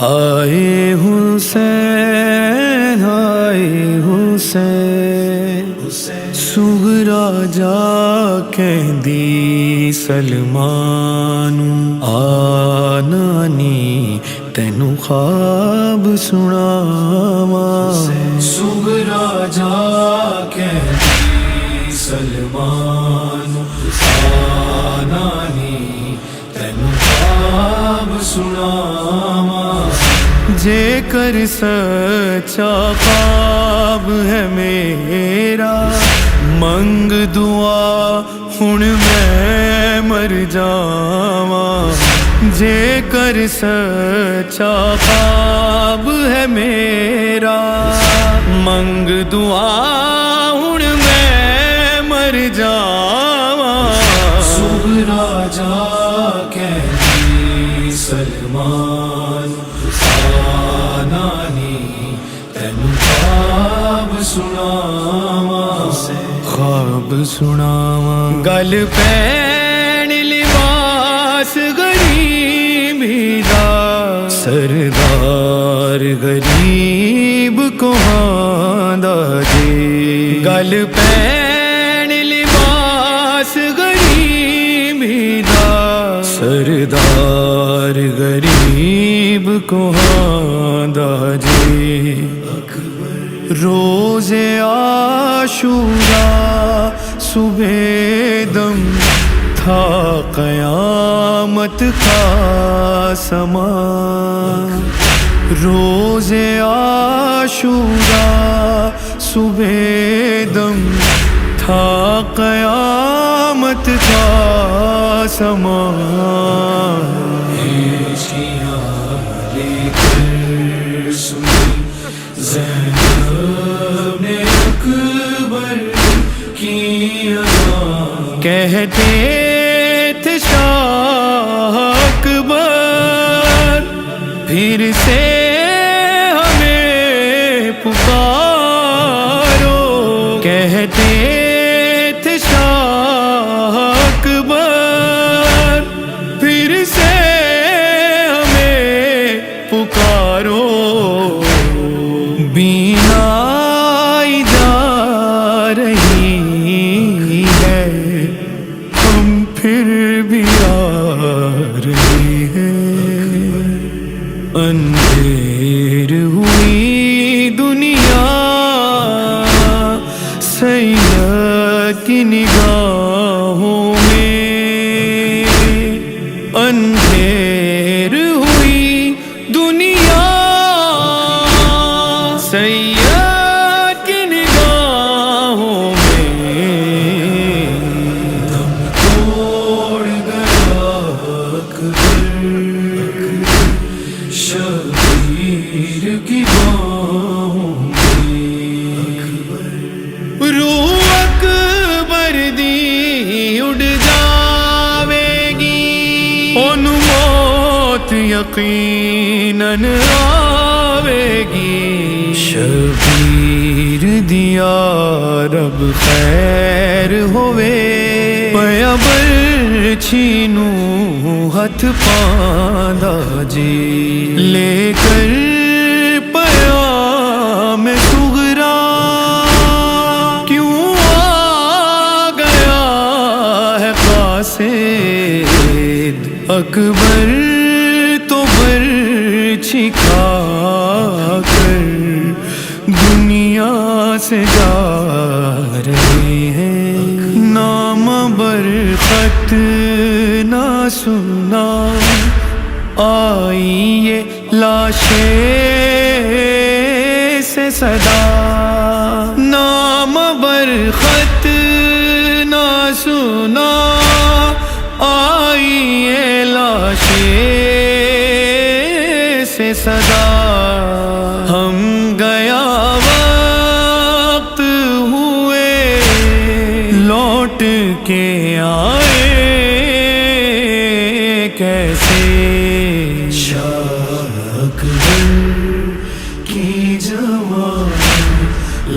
ہائے حسین ہائے حسین سغرا جا کہندی سلمانوں آنانی تینوں خواب سناواں سغرا جا کہندی سلمانوں آنانی تینوں خواب سناواں جے کر سچا خواب ہے میرا منگ دعا ہن میں مر جاواں جے کر سچا خواب ہے میرا منگ دعا ہن میں مر جاواں سغرا جا کہندی سلمان آنانی تینوں خواب سناواں خواب سناواں گل پین لباس غریبی دا سردار غریب کوہاندا جی گل پین لباس غریبی دا سردار غریب کوہاندا جی روز عاشوراء صبح دم تھا قیامت کا سما روز عاشوراء صبح دم تھا قیامت کا سما زینب نے اکبر کی کہتے تھے شاہ اکبر پھر سے ہمیں پکارو کہتے تھے شاہ اکبر پھر سے ہمیں پکارو بینائی جا رہی ہے ہم پھر بھی آ رہے ہیں اندھیر ہوئی دنیا سید کی نگاہوں میں اندھیر ہوئی دنیا سید کی نگاہوں میں دم توڑ گیا اکبر شبیر کی باہوں میں روح اکبر دی اڑ جاوے گی ان موت یقیناً آوے گی شبیر دیا رب خیر ہوئے پیا برچھینو ہتھ پاندا جی لے کر پیام صغرا کیوں آ گیا ہے قاصد اکبر تو برچھی کھا کر دنیا سے جا رہے ہیں نام برخط نہ سنا آئی یہ لاشیں سے صدا نام برخط نہ سنا آئی یہ لاشیں سے صدا ہم گیا وقت ہوئے لوٹ کے آئے کیسے شاہ اکبر کی جوان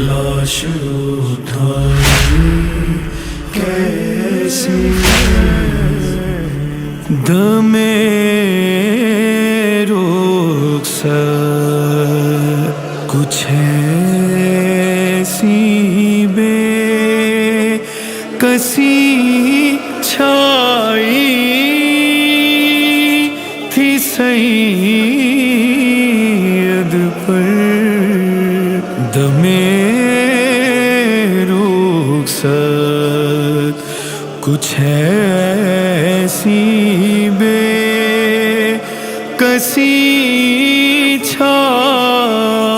لاش اٹھائی کیسے دم رخ کچھ ایسی بے کسی چھائی تھی سید پر، دمے رخصت کچھ ایسی بے کسی چھائی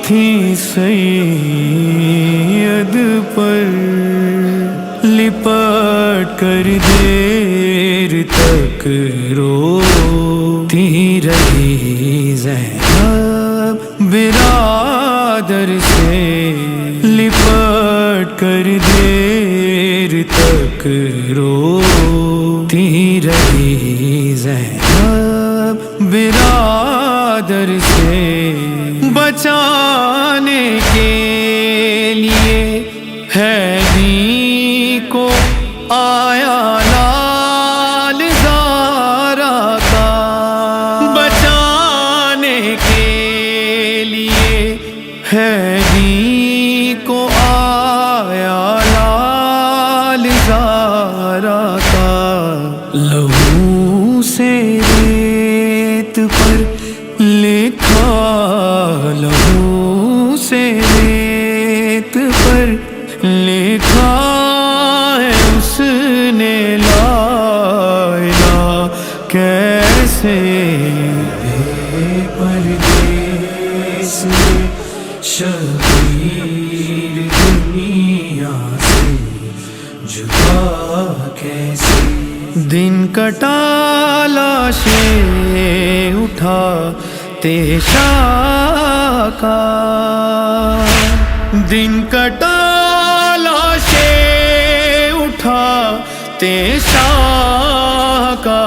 تھی سید پر، لپٹ کر دیر تک روتی رہی زینب برادر سے، لپٹ کر دیر تک روتی رہی زینب برادر سے، بچانے کے لیے حیدی کو آیا لال زارا کا، بچانے کے لیے حیدی کو آیا لال زارا کا، لہو سے ریت پر لکھا، لہو سے ریت پر لکھا ہے اس نے لا الہ، کیسے بے پردیس میں شبیر دنیا سے جدا کیسے، دن کٹا لاشیں اٹھا شاہ کا، دن کٹا لاشیں اٹھا شاہ کا،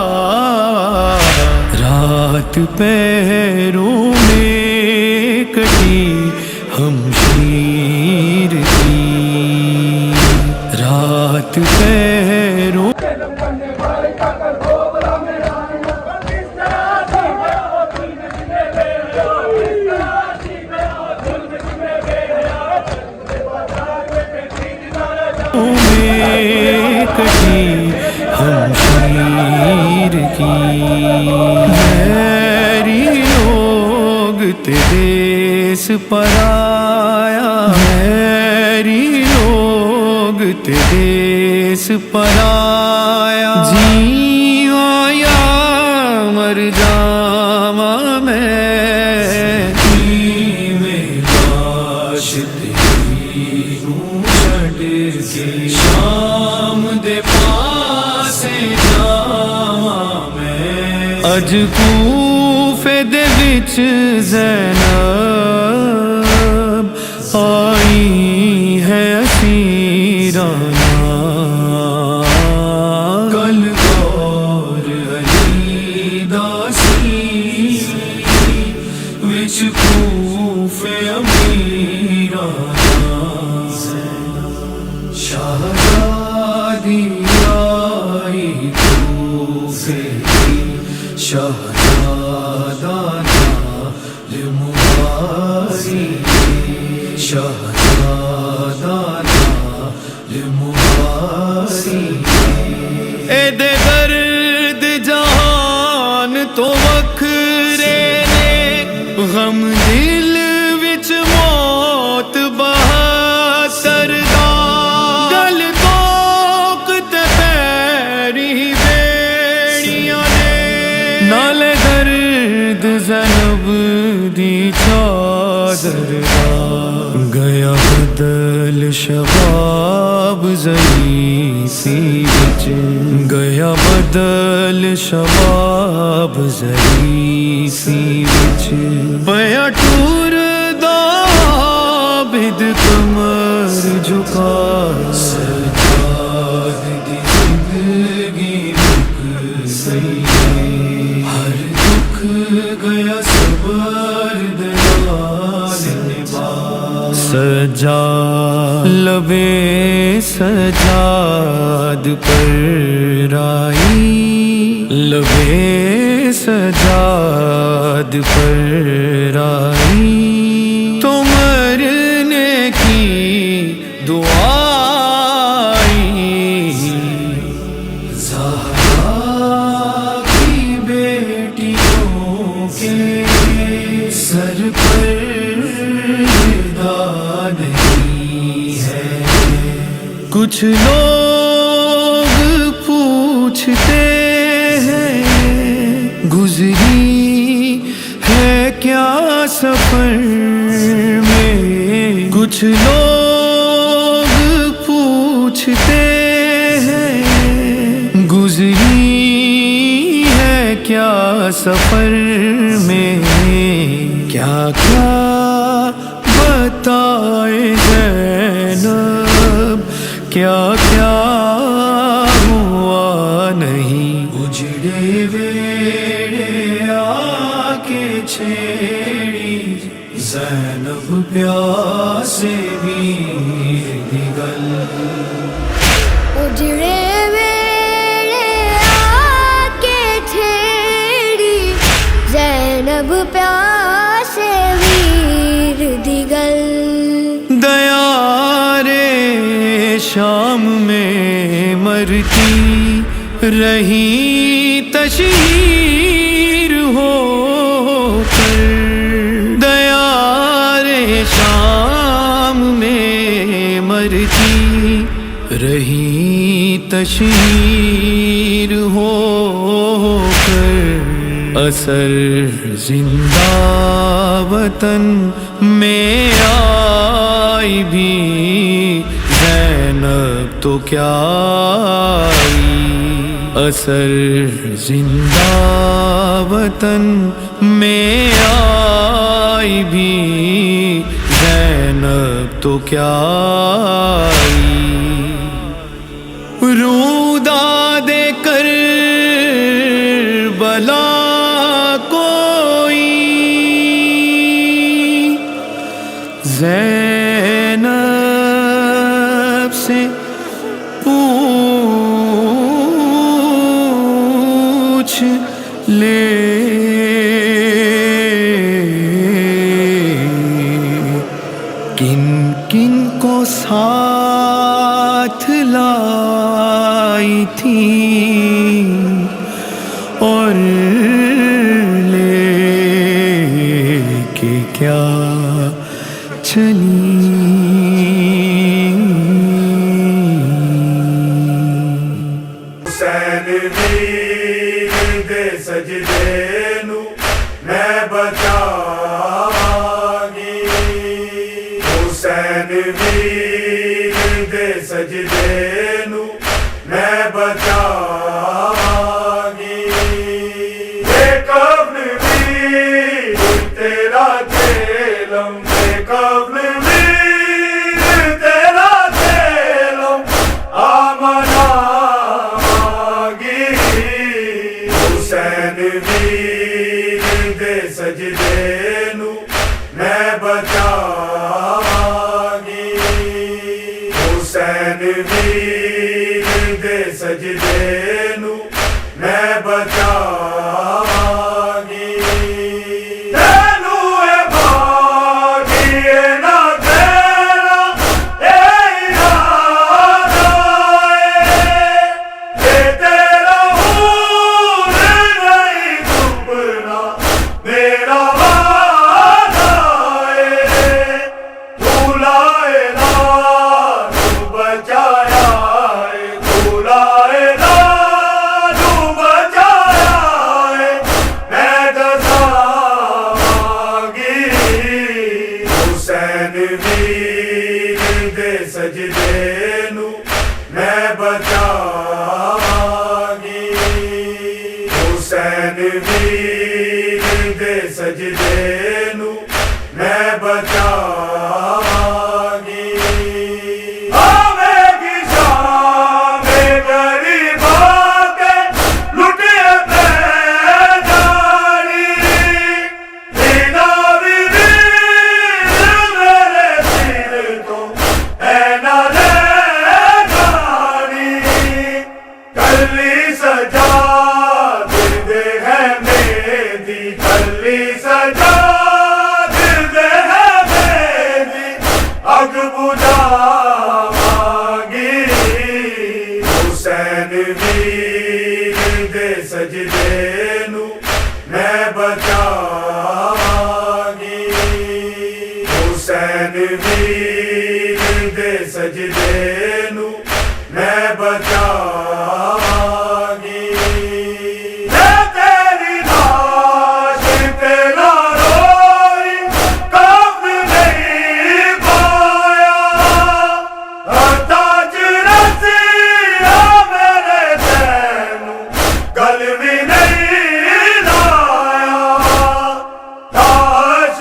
رات پیروں میں کٹی ہمشیر کی، رات پیروں کٹی ہمشیر کی، میری لوگ دیس پر آیا، میری لوگ دیس پر آیا، جی آیا مر جاما میں لاش تیری چھڑ کے، شام دے پاسے جاواں میں، اج کوفے دے وچ زینب آئی ہے اسیراں، کل گور علی داسی وچ کوفے امیراں، شہزادی آئی کوفے کی، شہزادہ نال مباری، شہزادہ نال مباری، اے دے درد جہان تو وکھرے نے، غم دل وچ موت بہتر دا، گل توک تے پیری بیڑیاں نے، نالے درد زینب دی چادر دا، گیا بدل شباب ضعیفی وچ، گیا بدل شباب ضعیفی وچ، پیا ٹوردا عابد کمر جھکا، سجاد دی زندگی رک گئی، ہر دکھ گیا صبر دلال نبھا، سجا لبے سجاد پر آئی، لبے سجاد پر آئی تو مرنے کی دعا آئی، زہرا کی بیٹیوں کے سر پر ردا نہیں ہے۔ کچھ لوگ پوچھتے ہیں گزری ہے کیا سفر میں، کچھ لوگ پوچھتے ہیں گزری ہے کیا سفر میں، کیا کیا بتائے زینب، کیا کیا ہوا نہیں، اجڑے ویڑے آ کے چھیڑی زینب پیاسے ویر نگل، اجڑے ویڑے آ کے چھیڑی زینب پیاسے ویر دیگل، دیارے شام میں مرتی رہی تشہیر ہو کر، دیارے شام میں مرتی رہی تشہیر ہو کر، اثر زندہ وطن میں آئی بھی زینب تو کیا آئی، اثر زندہ وطن میں آئی بھی زینب تو کیا آئی، رودا دے کر بلا کوئی زینب سے پوچھ لے، کن کن کو ساتھ لائی تھی اور لے کے کیا چلی، حسین ویر دے سجدے نو میں بچاواں گی، حسین ویر دے سجدے نو میں بچاواں گی، اے کفن ویر تیرا کھیلم، اے کفن ویر تیرا کھیلم آمنا حسین ویر دے سجدے نو میں بچاواں گی، حسین ویر دے سجدے نو میں بچاواں گی، تینو اے بھاگی نہ تیرا اے ارادہ اے تیرا میرا وعدہ ہے، تو لائے لا تو بچایا ہے، تو لائے لا تو بچایا ہے، میں دساواں گی، حسین ویر دے سجدے نو میں بچاواں گی، حسین ویر دے سجدے نو میں بچاواں گی، آوے گی شام غریباں تے لٹے پہ جانی، دینا بھی دیر میرے سر تو اے نہ لے جانی، ਬਚਾਵਾਂਗੀ ਹੁਸੈਨ ਵੀਰ ਦੇ ਸਜਦੇ ਨੂੰ ਮੈਂ ਬਚਾਵਾਂਗੀ ਹੁਸੈਨ ਵੀਰ ਦੇ ਸਜਦੇ ਨੂੰ ਮੈਂ ਬਚਾਵਾਂਗੀ ਮੈਂ ਤੇਰੀ ਲਾਸ਼ ਤੇ ਨਾ ਰੋਈ ਕਬਰ ਨਹੀਂ ਪਾਇਆ ਤਾਜ ਰਸੀਆ ਮੇਰੇ ਤੈਨੂੰ ਗਲ ਵੀ ਨਹੀਂ ਲਾਇਆ ਤਾਸ਼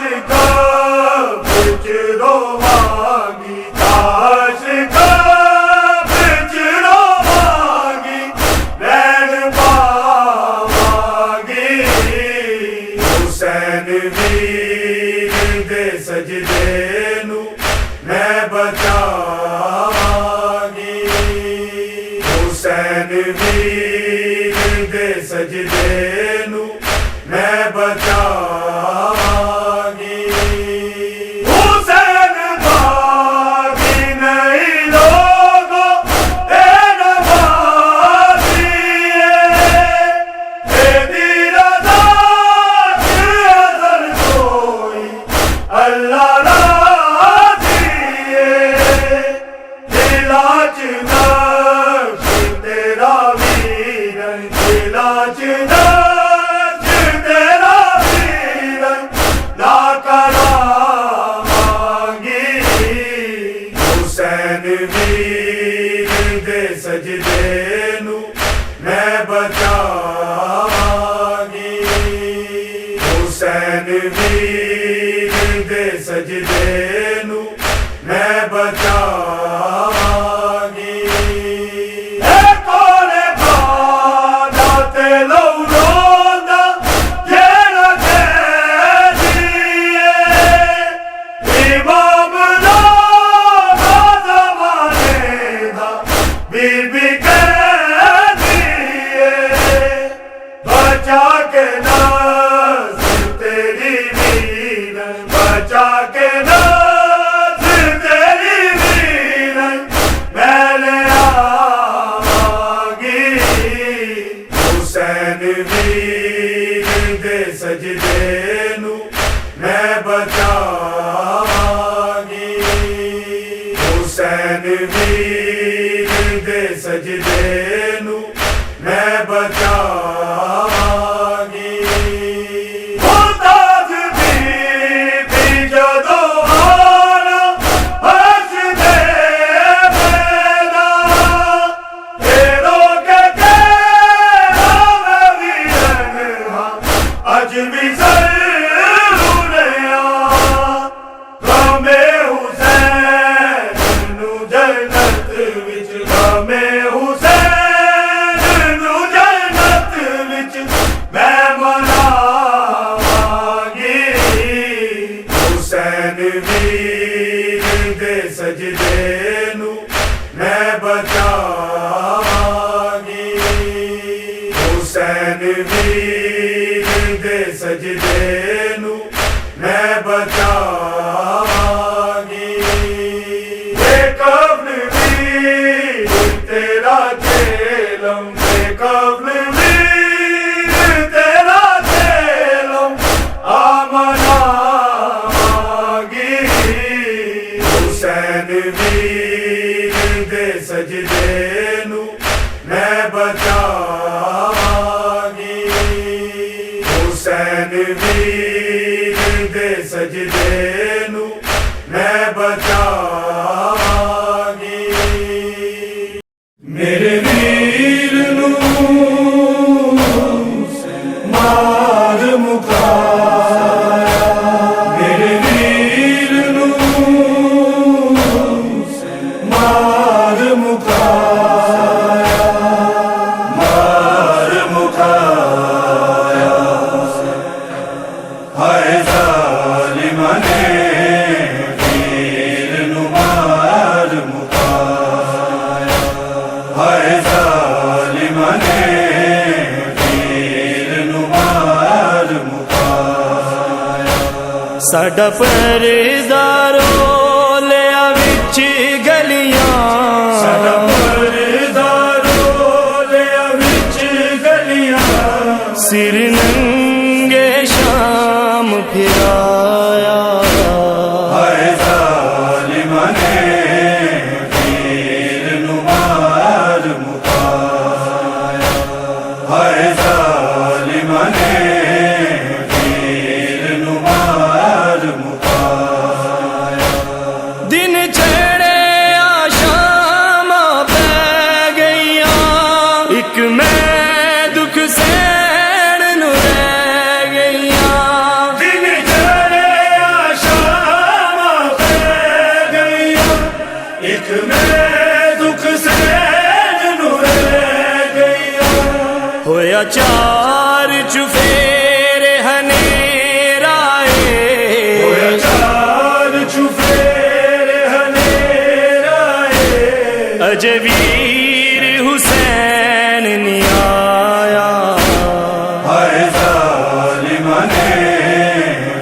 ਵਿੱਚ ਰੋਵਾਂਗੀ ਤਾਸ਼ ਵਿੱਚ ਰੋਵਾਂਗੀ ਨੈਣ ਪਾਵਾਂਗੀ ਹੁਸੈਨ ਵੀਰ ਦੇ ਸਜਦੇ ਨੂੰ ਮੈਂ ਬਚਾਵਾਂਗੀ ਹੁਸੈਨ ਵੀਰ ਦੇ ਸਜਦੇ ਨੂੰ ਮੈਂ ਬਚਾਵਾਂਗੀ ਹੁਸੈਨ ਬਾਗੀ ਨਹੀਂ ਲੋਗੋ ਇਹ ਨਵਾਜ਼ੀ ਇਹਦੀ ਰਜ਼ਾ ਚ ਅਜ਼ਰ ਕੋਈ ਅੱਲਾ ਰਾਜ਼ੀ ਦਿਲਾਂ ਚ ਨਕਸ਼ ਤੇਰਾ ਵੀਰਨ ਦਿਲਾਂ ਚ ਨਕਸ਼ ਤੇਰਾ ਵੀਰਨ ਨਾ ਕਰਾਵਾਂਗੀ ਹੁਸੈਨ ਵੀਰ ਦੇ ਸਜਦੇ ਨੂੰ ਮੈਂ ਬਚਾਵਾਂਗੀ ਹੁਸੈਨ ਵੀਰ ਦੇ ਸਜਦੇ ਨੂੰ ਮੈਂ ਬਚਾਵਾਂਗੀ ਇਹ ਕੋਲੇ ਬਾਦਾ ਤੇ ਲਉ ਰੋਂਦਾ ਜਿਹੜਾ ਕਹਿਦੀਏ ਇਮਾਮ ਦਾ ਜ਼ਮਾਨੇ ਦਾ ਬੀਬੀ ਕਹਿਦੀਏ ਬਚਾ ਕੇ ਨਜ਼ਰ ਤੇਰੀ ਵੀਰਨ ਬਚਾ ਕੇ ਨਜ਼ਰ ਤੇਰੀ ਵੀਰਨ ਮੈਂ ਲਿਆਵਾਂਗੀ ਹੁਸੈਨ ਵੀਰ ਦੇ ਸਜਦੇ ਨੂੰ ਮੈਂ ਬਚਾਵਾਂਗੀ ਹੁਸੈਨ ਵੀਰ ਦੇ ਸਜਦੇ ਨੂੰ ਮੈਂ ਬਚਾਵਾਂਗੀ ਮੁਹਤਾਜ ਬੀਬੀ ਜਦੋਂ ਆਣਾ ਹੱਸਦੇ ਪੈਦਾ ਇਹ ਰੋਕ ਕੇ ਮੈਂ ਵੀਰਨ ਹਾਂ ਅੱਜ ਵੀ ਜ਼ਰੂਰਿਆ ਗਮੇ ਹੁਸੈਨ ਨੂੰ ਜੰਨਤ ਵਿੱਚ ਗਮੇ ਹੁਸੈਨ ਨੂੰ ਜੰਨਤ ਵਿੱਚ ਮੈਂ ਮਨਾਵਾਂਗੀ ਹੁਸੈਨ ਵੀਰ ਦੇ ਸਜਦੇ ਨੂੰ ਮੈਂ ਬਚਾਵਾਂਗੀ ਹੁਸੈਨ ਵੀਰ ਦੇ ਸਜਦੇ ਨੂੰ ਮੈਂ ਬਚਾਵਾਂਗੀ ਇਹ ਕਬਰ ਵੀਰ ਤੇਰਾ ਜੇਲਮ ਇਹ ਕਬਰ ਵੀਰ ਤੇਰਾ ਜੇਲਮ ਆਮਨਾਵਾਂਗੀ ਹੁਸੈਨ ਵੀਰ ਦੇ ਸਜਦੇ ਨੂੰ ਮੈਂ ਬਚਾਵਾਂਗੀ ਹੁਸੈਨ ਵੀਰ ਦੇ ਸਜਦੇ ਨੂੰ ਮੈਂ ਬਚਾਵਾਂਗੀ ਮੇਰੇ ਵੀਰ ਨੂੰ ਮਾਰ ਮੁਕਾਇਆ ਮੇਰੇ ਵੀਰ ਨੂੰ ਮਾਰ ਮੁਕਾਇਆ ਮਾਰ ਮੁਕਾਇਆ ਹਾਏ ਜ਼ਾਲਿਮਾਂ ਨੇ ਵੀਰ ਨੂੰ ਮਾਰ ਮੁਕਾਇਆ ਹਾਏ ਜ਼ਾਲਿਮਾਂ ਨੇ ਵੀਰ ਨੂੰ ਮਾਰ ਮੁਕਾਇਆ ਸਾਡਾ ਪਰਦਾ ਰੋਲਿਆ ਵਿੱਚ میں دکھ سین نو رہ گیا ہویا چار چفیرے ہنیرائے ہویا چار چفیرے ہنیرائے اجے ویر حسین نہیں آیا ہائے ظالمہ نے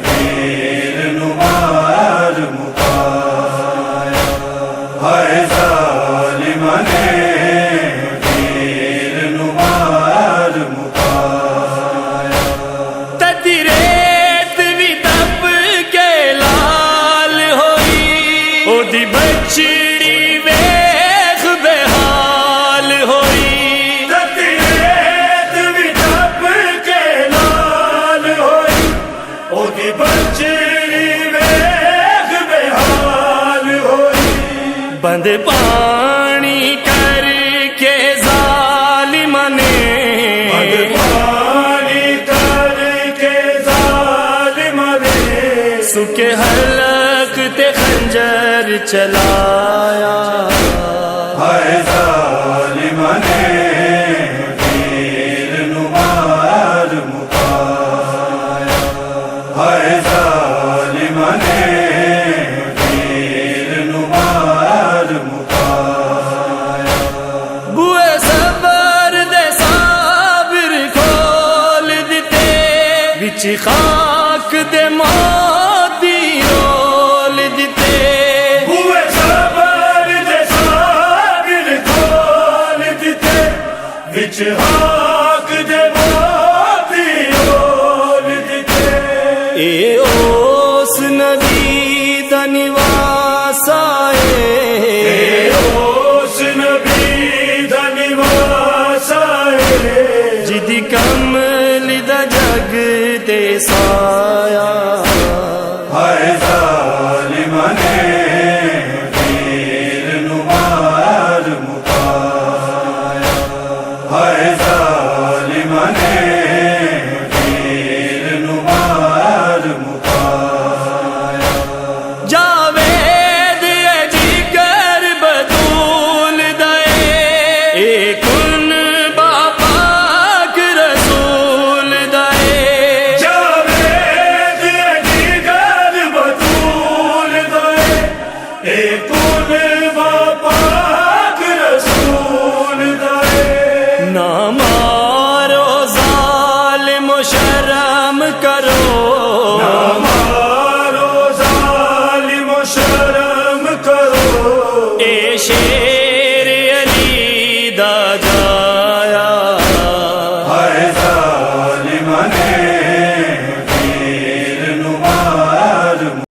ویر نو مار مکایا ہائے ظالمہ نے ویر نو مار مکایا تدی ریت بھی تپ کے لال ہوئی او دی بچڑی ویخ بحال ہوئی تتریت بھی تپ کے لال ہوئی او دی بچڑی ویخ بحال ہوئی بند پانی کر کے ظالم نے پانی کر کے ظالم نے سکے حلق تے خنجر چلایا ہائے ظالمہ نے ویر نو مار مکایا ہائے ظالمہ نے ویر نو مار مکایا بوئے صبر دے صابر کھول دیتے وچ خاک دے موتی رول دیتے ہوئے صبر دے صابر کھول دیتے وچ خاک دے موتی رول دیتے اے اوس نبی دا نواس آئے اس نبی دا نواس آئے جدی کمل دا جگ تے سایا ہائے ظالمہ نے ویر نو مار مکایا ہائے ظالمہ نے ویر نو مار مکایا جاوید جگر بدول دے اے کن باپاک رسول دے جاوید دیگر بطول دے اے کن باپاک رسول دے نہ مارو ظالم و شرم کرو مارو ظالم و شرم کرو اے شیر علی دا جا